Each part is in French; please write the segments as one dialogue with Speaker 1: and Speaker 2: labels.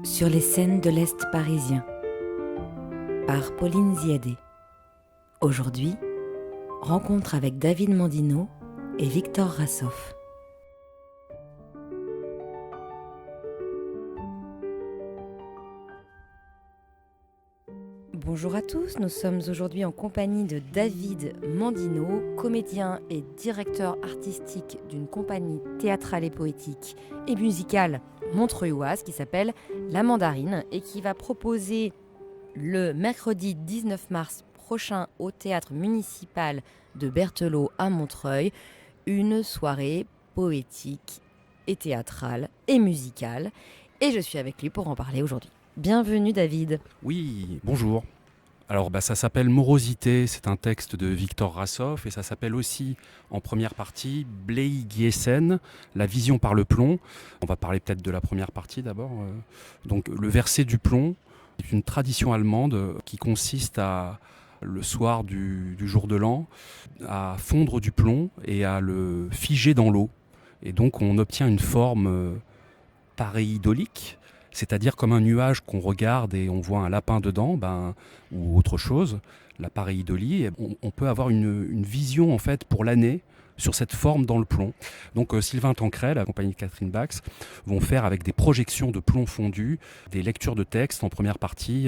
Speaker 1: Sur les scènes de l'Est parisien, par Pauline Ziadé. Aujourd'hui, rencontre avec David Mandino et Victor Rassoff. Bonjour à tous, nous sommes aujourd'hui en compagnie de David Mandino, comédien et directeur artistique d'une compagnie théâtrale et poétique et musicale montreuilloise qui s'appelle La Mandarine et qui va proposer le mercredi 19 mars prochain au théâtre municipal de Berthelot à Montreuil une soirée poétique et théâtrale et musicale. Et je suis avec lui pour en parler aujourd'hui. Bienvenue David.
Speaker 2: Oui, bonjour. Alors ça s'appelle Morosité, c'est un texte de Victor Rassoff et ça s'appelle aussi en première partie Blei Giesen, la vision par le plomb. On va parler peut-être de la première partie d'abord. Donc le verset du plomb est une tradition allemande qui consiste à, le soir du jour de l'an, à fondre du plomb et à le figer dans l'eau. Et donc on obtient une forme paréidolique, c'est-à-dire comme un nuage qu'on regarde et on voit un lapin dedans, ou autre chose, la pareidolie. On peut avoir une vision en fait pour l'année sur cette forme dans le plomb. Donc Sylvain Tancret, la compagnie de Catherine Bax, vont faire avec des projections de plomb fondu, des lectures de textes en première partie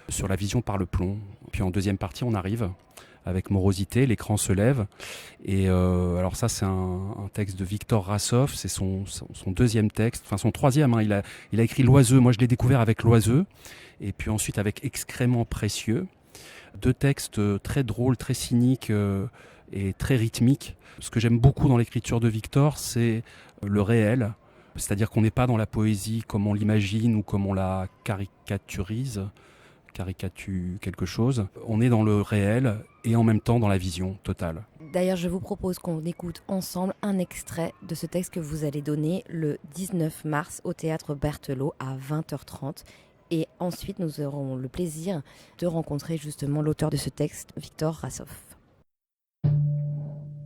Speaker 2: sur la vision par le plomb. Puis en deuxième partie, on arrive avec Morosité, l'écran se lève. Et alors ça, c'est un texte de Victor Rassoff, c'est son deuxième texte, enfin son troisième. Il a écrit L'Oiseux, moi je l'ai découvert avec L'Oiseux, et puis ensuite avec Excrément précieux. Deux textes très drôles, très cyniques et très rythmiques. Ce que j'aime beaucoup dans l'écriture de Victor, c'est le réel. C'est-à-dire qu'on n'est pas dans la poésie comme on l'imagine ou comme on la caricature quelque chose. On est dans le réel et en même temps dans la vision totale.
Speaker 1: D'ailleurs, je vous propose qu'on écoute ensemble un extrait de ce texte que vous allez donner le 19 mars au théâtre Berthelot à 20h30. Et ensuite, nous aurons le plaisir de rencontrer justement l'auteur de ce texte, Victor Rassoff.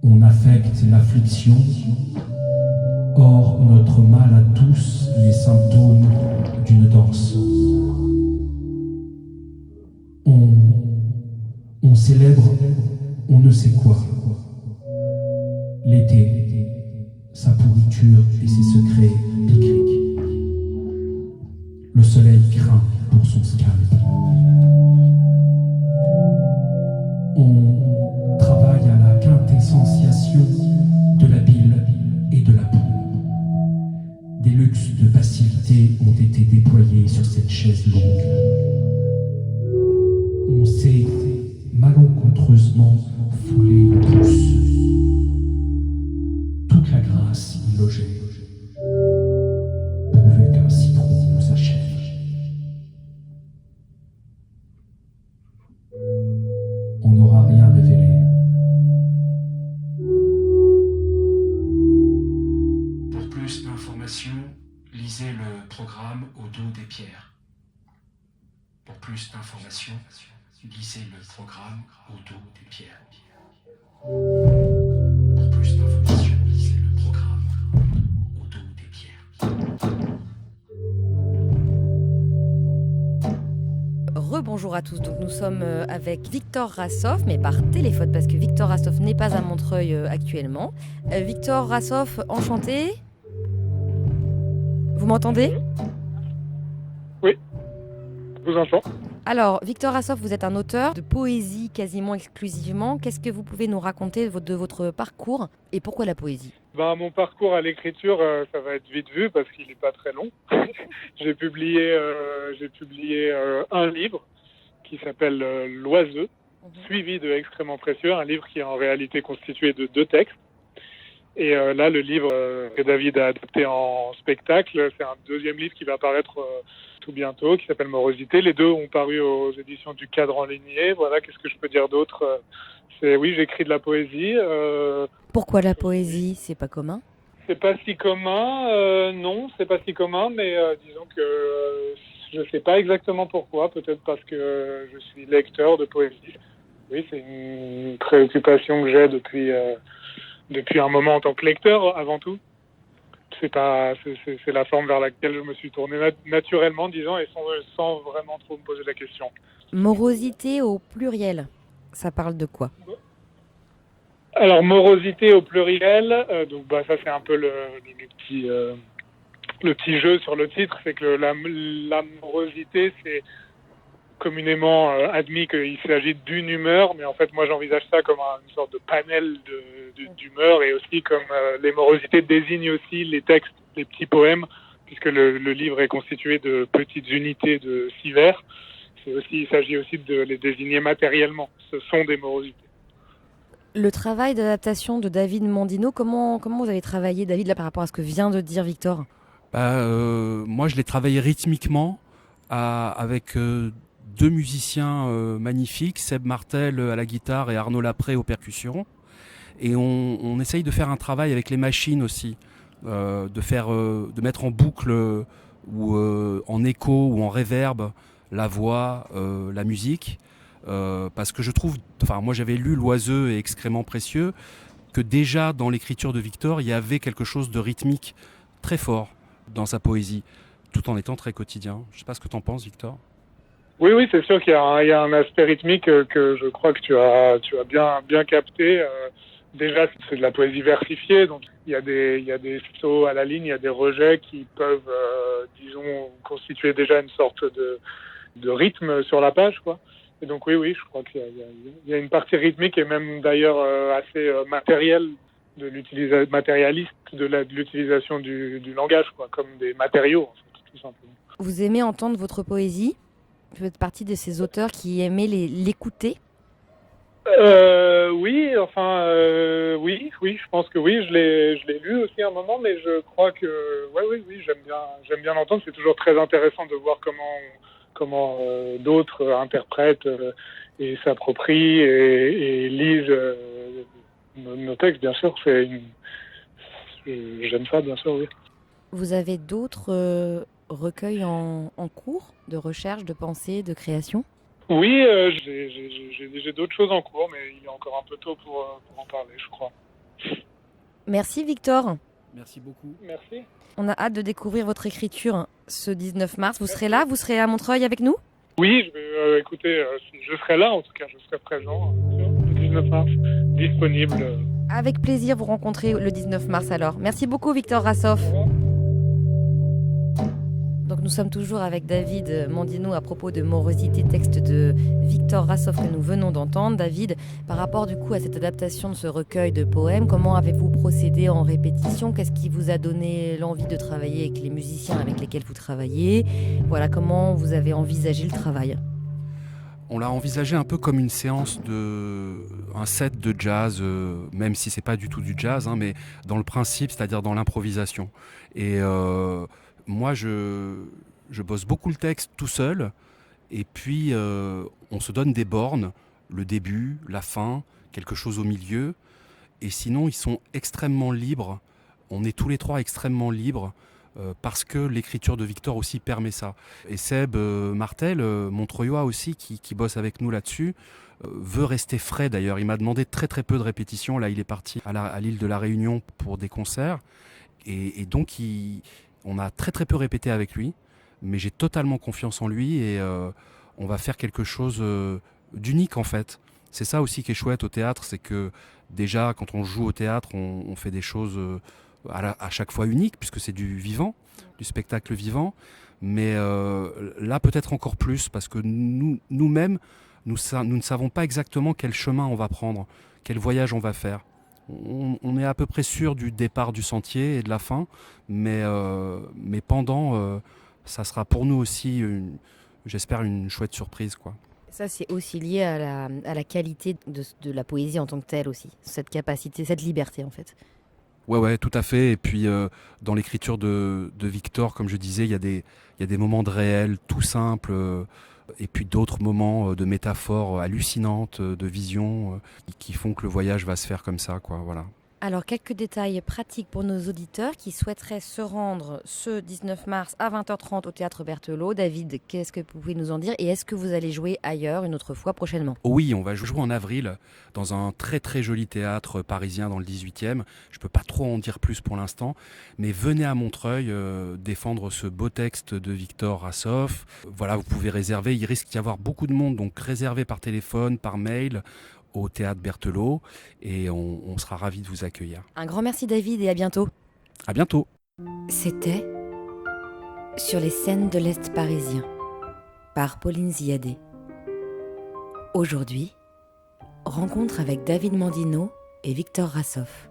Speaker 3: On affecte l'affliction, or notre mal a tous les symptômes d'une danse. On célèbre on ne sait quoi. L'été, sa pourriture et ses secrets picriques. Le soleil craint pour son scalp. On travaille à la quintessentiation de la bile et de la peau. Des luxes de facilité ont été déployés sur cette chaise longue. On s'est malencontreusement foulé le pouce. Toute la grâce y logeait, pourvu qu'un citron nous achève. On n'aura rien révélé. Pour plus d'informations, lisez le programme au dos des pierres. Pour plus d'informations, lisez le programme au dos des pierres. Pour plus d'informations, lisez le programme au dos des pierres.
Speaker 1: Rebonjour à tous, donc nous sommes avec Victor Rassoff, mais par téléphone parce que Victor Rassoff n'est pas à Montreuil actuellement. Victor Rassoff, enchanté. Vous m'entendez ?
Speaker 4: Oui, je vous entends.
Speaker 1: Alors, Victor Rassoff, vous êtes un auteur de poésie quasiment exclusivement. Qu'est-ce que vous pouvez nous raconter de votre parcours et pourquoi la poésie ?
Speaker 4: Mon parcours à l'écriture, ça va être vite vu parce qu'il n'est pas très long. J'ai publié un livre qui s'appelle L'Oiseux, suivi de Excrément précieux, un livre qui est en réalité constitué de 2 textes. Et là, le livre que David a adapté en spectacle, c'est un deuxième livre qui va apparaître tout bientôt, qui s'appelle Morosité. Les deux ont paru aux éditions du Cadre Enligné. Voilà, qu'est-ce que je peux dire d'autre ? Oui, j'écris de la poésie.
Speaker 1: Pourquoi la poésie ? C'est pas commun ?
Speaker 4: C'est pas si commun, non, c'est pas si commun, mais disons que je sais pas exactement pourquoi. Peut-être parce que je suis lecteur de poésie. Oui, c'est une préoccupation que j'ai depuis un moment en tant que lecteur, avant tout. c'est la forme vers laquelle je me suis tourné naturellement, disons, et sans vraiment trop me poser la question.
Speaker 1: Morosité au pluriel, ça parle de quoi?
Speaker 4: Alors, morosité au pluriel, donc ça c'est un peu le petit jeu sur le titre, c'est que la morosité, c'est communément admis qu'il s'agit d'une humeur, mais en fait moi j'envisage ça comme une sorte de panel d'humeurs, et aussi comme les morosités désignent aussi les textes, les petits poèmes, puisque le livre est constitué de petites unités de 6 vers. Il s'agit aussi de les désigner matériellement. Ce sont des morosités.
Speaker 1: Le travail d'adaptation de David Mandino, comment vous avez travaillé, David, là, par rapport à ce que vient de dire Victor?
Speaker 2: Moi je l'ai travaillé rythmiquement avec deux musiciens magnifiques, Seb Martel à la guitare et Arnaud Lapré aux percussions. Et on essaye de faire un travail avec les machines aussi, de mettre en boucle ou en écho ou en réverb la voix, la musique. Parce que je trouve, moi j'avais lu L'Oiseux et Excréments précieux, que déjà dans l'écriture de Victor, il y avait quelque chose de rythmique très fort dans sa poésie, tout en étant très quotidien. Je ne sais pas ce que tu en penses, Victor.
Speaker 4: Oui, c'est sûr qu'il y a un aspect rythmique que je crois que tu as bien capté. Déjà, c'est de la poésie versifiée, donc il y a des sauts à la ligne, il y a des rejets qui peuvent, disons, constituer déjà une sorte de rythme sur la page, quoi. Et donc oui, je crois qu'il y a une partie rythmique, et même d'ailleurs assez matérielle, matérialiste de l'utilisation du langage, quoi, comme des matériaux, en fait, tout simplement.
Speaker 1: Vous aimez entendre votre poésie? Vous faites partie de ces auteurs qui aimaient l'écouter?
Speaker 4: Oui, je pense que oui, je l'ai lu aussi à un moment, mais je crois que oui, j'aime bien l'entendre. C'est toujours très intéressant de voir comment d'autres interprètent et s'approprient et lisent nos textes, bien sûr. J'aime ça, bien sûr, oui.
Speaker 1: Vous avez d'autres recueils en cours de recherche, de pensée, de création?
Speaker 4: Oui, j'ai d'autres choses en cours, mais il est encore un peu tôt pour en parler, je crois.
Speaker 1: Merci Victor.
Speaker 2: Merci beaucoup.
Speaker 4: Merci.
Speaker 1: On a hâte de découvrir votre écriture ce 19 mars. Vous serez là? Vous serez à Montreuil avec nous?
Speaker 4: Oui, écoutez, je serai là, en tout cas, je serai présent le 19 mars, disponible.
Speaker 1: Avec plaisir vous rencontrer le 19 mars alors. Merci beaucoup Victor Rassoff. Donc nous sommes toujours avec David Mandino à propos de Morosité, texte de Victor Rassoff que nous venons d'entendre. David, par rapport du coup à cette adaptation de ce recueil de poèmes, comment avez-vous procédé en répétition? Qu'est-ce qui vous a donné l'envie de travailler avec les musiciens avec lesquels vous travaillez? Voilà, comment vous avez envisagé le travail?
Speaker 2: On l'a envisagé un peu comme une séance un set de jazz, même si c'est pas du tout du jazz, mais dans le principe, c'est-à-dire dans l'improvisation. Et moi, je bosse beaucoup le texte tout seul, et puis on se donne des bornes, le début, la fin, quelque chose au milieu, et sinon ils sont extrêmement libres. On est tous les trois extrêmement libres, parce que l'écriture de Victor aussi permet ça. Et Seb Martel, Montreuillois aussi, qui bosse avec nous là-dessus, veut rester frais d'ailleurs. Il m'a demandé très très peu de répétitions. Là, il est parti à l'île de la Réunion pour des concerts. Et donc, on a très très peu répété avec lui. Mais j'ai totalement confiance en lui, et on va faire quelque chose d'unique en fait. C'est ça aussi qui est chouette au théâtre, c'est que déjà quand on joue au théâtre, on fait des choses à chaque fois uniques, puisque c'est du vivant, du spectacle vivant. Mais là peut-être encore plus, parce que nous-mêmes, nous ne savons pas exactement quel chemin on va prendre, quel voyage on va faire. On est à peu près sûr du départ du sentier et de la fin, mais pendant, ça sera pour nous aussi, j'espère, une chouette surprise, quoi.
Speaker 1: Ça, c'est aussi lié à la qualité de la poésie en tant que telle aussi, cette capacité, cette liberté en fait.
Speaker 2: Ouais, tout à fait. Et puis dans l'écriture de Victor, comme je disais, il y a des moments de réel tout simples, et puis d'autres moments de métaphores hallucinantes, de visions, qui font que le voyage va se faire comme ça, quoi. Voilà.
Speaker 1: Alors, quelques détails pratiques pour nos auditeurs qui souhaiteraient se rendre ce 19 mars à 20h30 au Théâtre Berthelot. David, qu'est-ce que vous pouvez nous en dire et est-ce que vous allez jouer ailleurs une autre fois prochainement ?
Speaker 2: Oui, on va jouer en avril dans un très très joli théâtre parisien dans le 18e. Je ne peux pas trop en dire plus pour l'instant, mais venez à Montreuil défendre ce beau texte de Victor Rassoff. Voilà, vous pouvez réserver, il risque d'y avoir beaucoup de monde, donc réservez par téléphone, par mail au Théâtre Berthelot et on sera ravis de vous accueillir.
Speaker 1: Un grand merci David et à bientôt.
Speaker 2: À bientôt.
Speaker 1: C'était Sur les scènes de l'Est parisien par Pauline Ziadé. Aujourd'hui, rencontre avec David Mandino et Victor Rassoff.